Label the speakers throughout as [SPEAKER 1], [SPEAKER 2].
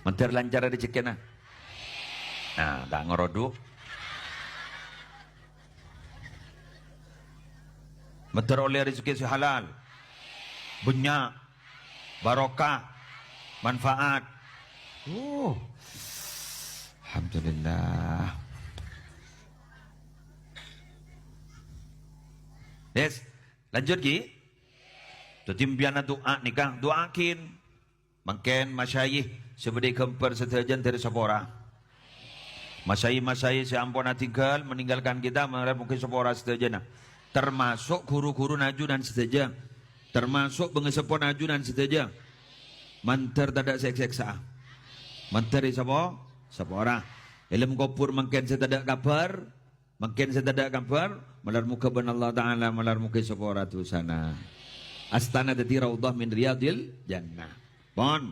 [SPEAKER 1] Mentir lancar rezeki nah. Nah, tak ngeroduk. Mentir oleh rezeki si halal. Banyak barokah, manfaat. Alhamdulillah. Yes, lanjut ki. Tutimpian doa nikah doakin. Mungkin masyayih sebagai kemper setejan dari sepora. Masyayih seampun tinggal meninggalkan kita mungkin sepora setejan. Termasuk guru-guru najunan seteja. Termasuk pengesepon najunan seteja. Mantar tidak seksa. Mantar sepora. Ilmu kopur mungkin saya tidak kabar. Mungkin saya tidak kabar. Malar muka ben Allah Ta'ala. Malar muka sepora tu sana. Astana dati raudhah min riyadil jannah. Bon.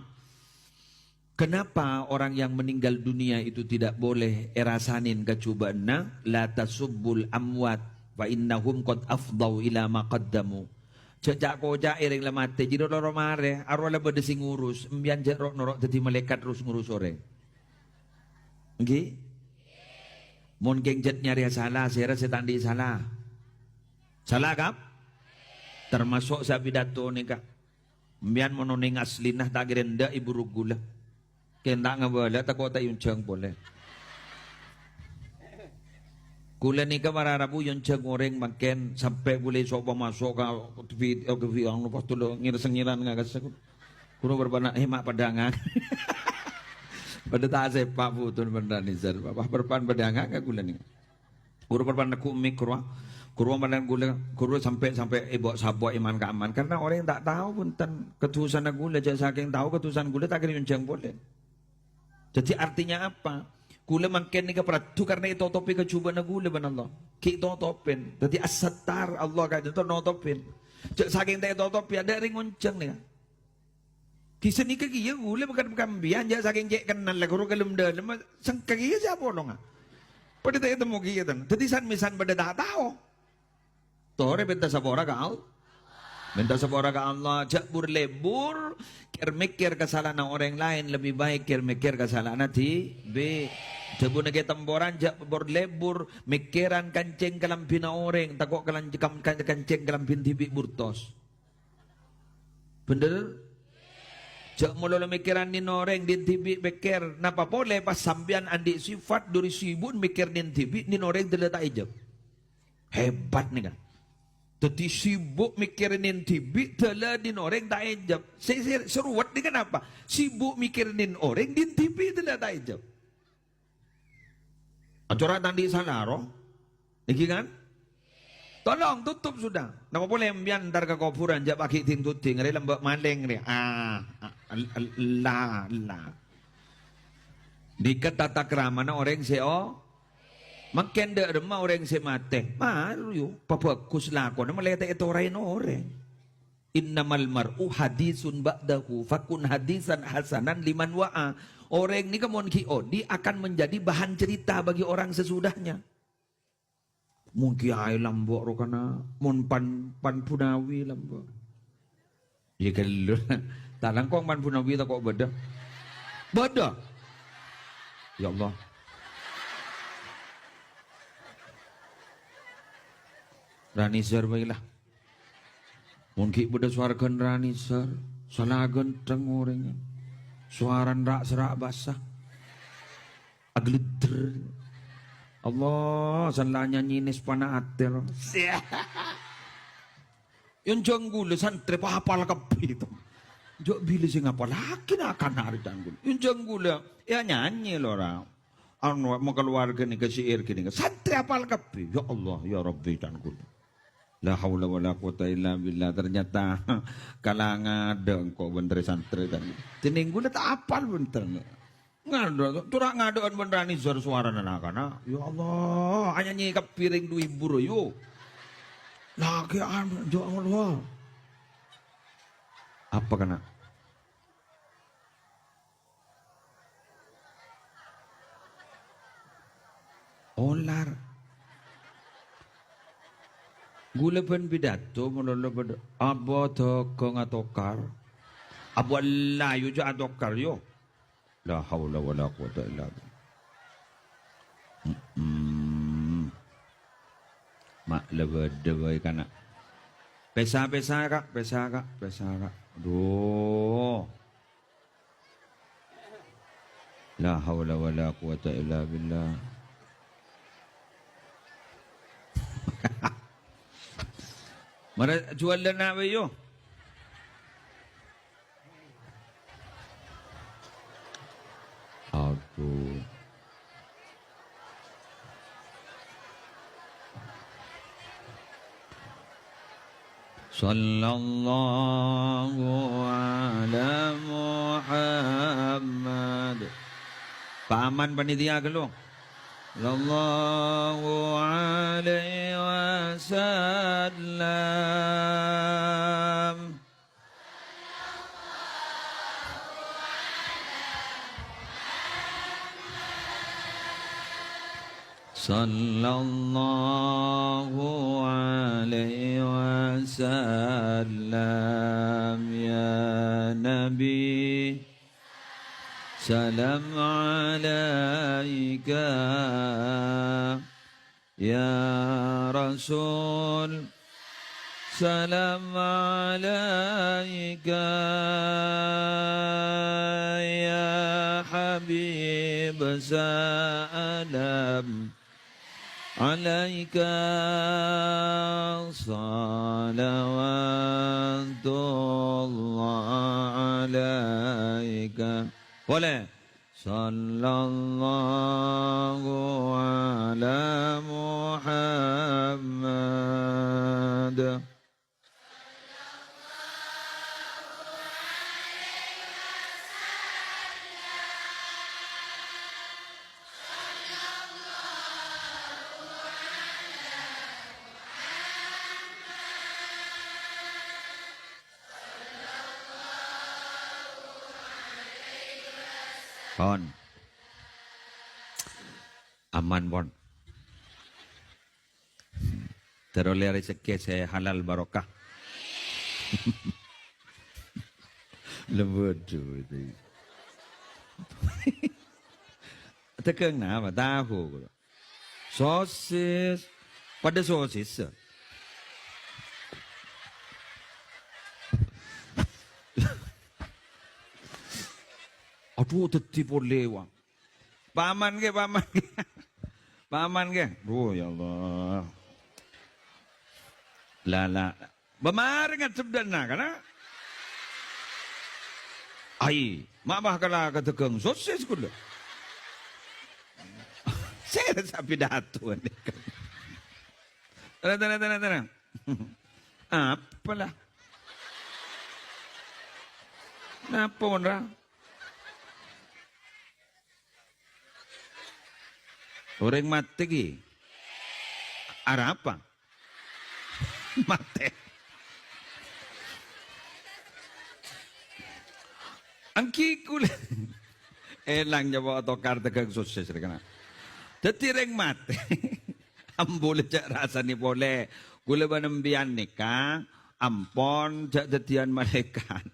[SPEAKER 1] Kenapa orang yang meninggal dunia itu tidak boleh erasanin kecobaannya? La tasubbul amwat fa innahum qad afdau ila ma qaddamu. Cecak koja iring lemate jiro loro mare arwala bade sing ngurus mbian jerok norok dadi malaikat terus ngurus sore. Nggih? Mun geng jet nyari salah, saya setandi salah. Salah kap? Termasuk sa pidato ni kak. Mbian mononing aslinah tak gerenda ibu rugula. Kena ngabala tak kota yung ceng boleh. Kula ni ka mararabu yung ceng orang makin sampai boleh sopa masuk ka video ke video ang lepas tu lo ngiran nga kasi kuno berbana hemat padangan. Pada tak sepak putun benda ni sir. Bapak berpan padangan ka kula ni. Kuno berpan aku mikro. Kurwa manan gula kurwa sampai ibu sabwa iman ke aman karena orang yang tak tahu pun ketusan gula jadi saking tahu ketusan gula tak kira yang boleh. Jadi artinya apa? Gula makin ni keperatu karena itu topi kecubaan gula ban Allah. Ki itu topin. Jadi asatar Allah kan itu notopin. Jadi saking tak itu topi ada ring unceng ni. Kisah ni kaya gula bukan kambian jadi saking cek kenal lah kurwa kelum dah. Sengkaki siapa orang? Pada tak itu mugi itu. Jadi san pada tak tahu. Tore minta sapora ke Allah. Minta sapora ke Allah. Jak berlebur. Kir mikir kesalahan orang lain. Lebih baik kir mikir kesalahan nanti. B. Jebu nage temboran. Jak berlebur. Mikiran kancing kelampina orang. Takut kancing kelampin tibik burtos. Bener? Jak mula mikiran ni orang. Din tibik mikir. Napa boleh pas sambian andi sifat. Duri sibun mikir din tibik. Ni orang terletak ijab. Hebat nih kan. Jadi sibuk mikirin tibik telah din orang tak ejab. Seruat ni kenapa? Sibuk mikirin orang din tibik telah tak ejab. Acara tadi sana roh. Iki kan? Tolong tutup sudah. Nama boleh ambian ntar ke kuburan jak pakai ting tuting ngeri lembak maling ni. La. Dikat tata kerama na orang seo. Makin dah remah orang semate. Malu yo, pabagus lakon. Maleta itu orang. Innamal mar'u hadisun ba'dahu fakun hadisan hasanan liman wa'a. Orang ni kamu kiodi akan menjadi bahan cerita bagi orang sesudahnya. Mungkin ay lambok rokana, mon pan punawi lambok. Ya kalau talang kong pan punawi tak kok beda. Beda. Ya Allah. Rani sir baiklah. Mungkin beda suara kan Rani sir. Salah genteng orangnya. Suara rak serak basah. Aglider. Allah salahnya nyinis pana atel. Yang janggul santri hafal kapi itu. Jok bila sing apa lagi nak akan hari janggul. Yang janggul ya nyanyi lora. Anu mau keluarga ni ke syair gini. Santri hafal kapi. Ya Allah ya Rabbi janggul. La haula wala quwata illa billah. Ternyata kalangan ada engkau bentar santri tadi. Tininggu tak apal bentar. Ngado turak ngadoan benderani suara nanakana. Ya Allah, hanya nyikap piring 2.000 yo. Lagi ya Allah. Apa kena? Olar. Gula pen pidato melolo pada abo toko ngatokar abo layu jo atokar yo La haula wala quwata illa billah. Hmm. Mak lebih kana. Pesa kak. Aduh. La haula wala quwata illa billah. Mara jual na yo. Aduh. Sallallahu ala Muhammad. Paman panitia gelung. Sallallahu alaihi wasallam. Sallallahu alaihi wasallam ya Nabi. Salam alaika ya Rasul. Salam alaika ya Habib. Salam alaika salawatullah alaika. Boleh. Sallallahu ala Muhammad. Bon. Aman bon. Teroleh rezeki saya halal barokah. Lembut itu. Tekeng apa? Tahu. Sosis. Pada sosis. Aduh, teti boleh wang. Paman ke. Paman ke. Oh ya Allah. Lala. Bemar ngat sebenarnya kana. Ai, mak bah kala ketekeng sosis kula. Saya sapi datu ni. Tenang. Apalah. Napa mondra? Orang mati ki. Arah apa? Mati. Angki kula. Elang jawa otokar tegang sukses rekana. Dadi reng mati. Ambole cak rasane boleh. Kula banembian nikah, ampon cak dadian malaikat.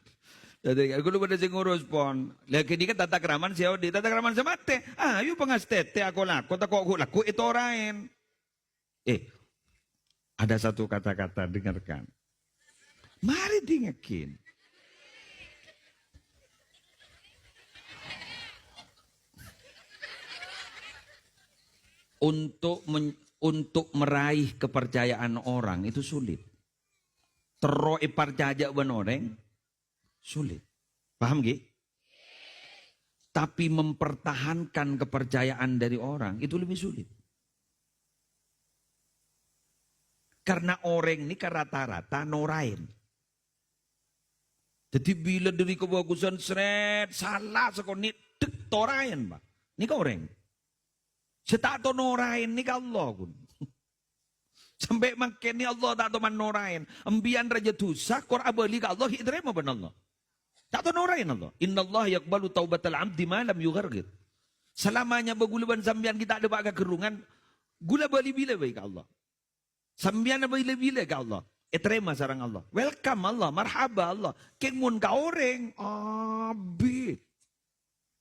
[SPEAKER 1] Jadi aku pada sing ngurus pon. Lagi ini kan tata keraman siapa di tata keraman semate. Ayo pengastete aku laku, tak aku laku itu orain. Ada satu kata-kata dengarkan. Mari dengerin. Untuk meraih kepercayaan orang itu sulit. Teroi percaya benoreng sulit. Paham gak? Tapi mempertahankan kepercayaan dari orang itu lebih sulit. Karena orang ini kan rata-rata norain. Jadi bila dari kebagusan seret salah sekonit dek torain, Pak. Ini kan orang. Setak to norain ni kan Allah pun. Sampai makin ni Allah tak to man norain. Ambian raja dosa kor abali ka Allah hidrema ban Allah. Tak to norain Allah. Innallaha yaqbalu taubatal abdi ma lam yughargir. Selamanya begulaban sambian kita ada baga kerungan, gula bali bila baik Allah. Sambian bali bila ka Allah. Terima sarang Allah. Welcome Allah, marhaba Allah. Kengun ka orang. Abi.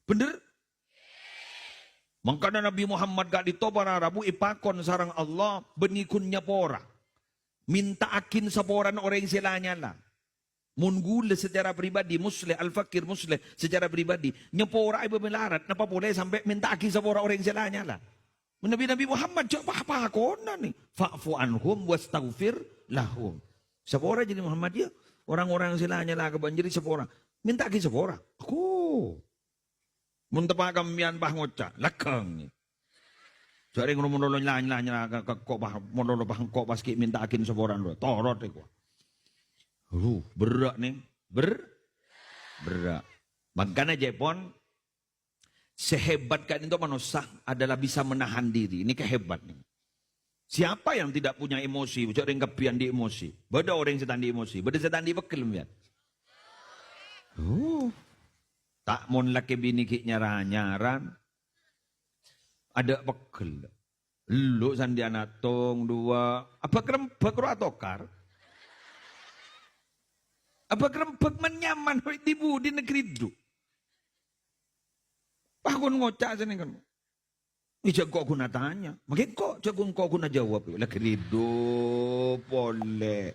[SPEAKER 1] Bener? Mangkana Nabi Muhammad gak ditobara rabu ipakon sarang Allah benikunnya pora. Minta akin saporan orang silanya lah. Mungul secara pribadi, musleh, al-fakir musleh secara pribadi. Nyepora ibu melarat, napa boleh sampai minta akin sapora orang silanya lah. Nabi Muhammad coba apa kona nih. Fa'fu anhum wastaghfir lahum. Sapora jadi Muhammad ya. Orang-orang silanya lah kebanjiri sapora. Minta akin sapora. Aku. Muntapa kamian bah ngoca. Lakang. Jadi ngono monolong lanya kok bah monolong bah kok pas minta akin saporan lo. Torot iku. Berat nih. Berat. Makanya Jepon sehebat kan itu manusia adalah bisa menahan diri. Ini kehebat nih. Siapa yang tidak punya emosi? Ucap orang kepian di emosi. Beda orang yang setan di emosi. Beda setan di bekal. Tak mon laki bini ki nyaran. Ada bekal. Lu sandiana tong dua. Apa kerempek ro atokar? Apa kerempek menyaman tibu di negeri itu? Pakun ngocak sini kan. Jago aku nak tanya. Makin kok jago kok aku nak jawab. Lah kerido boleh.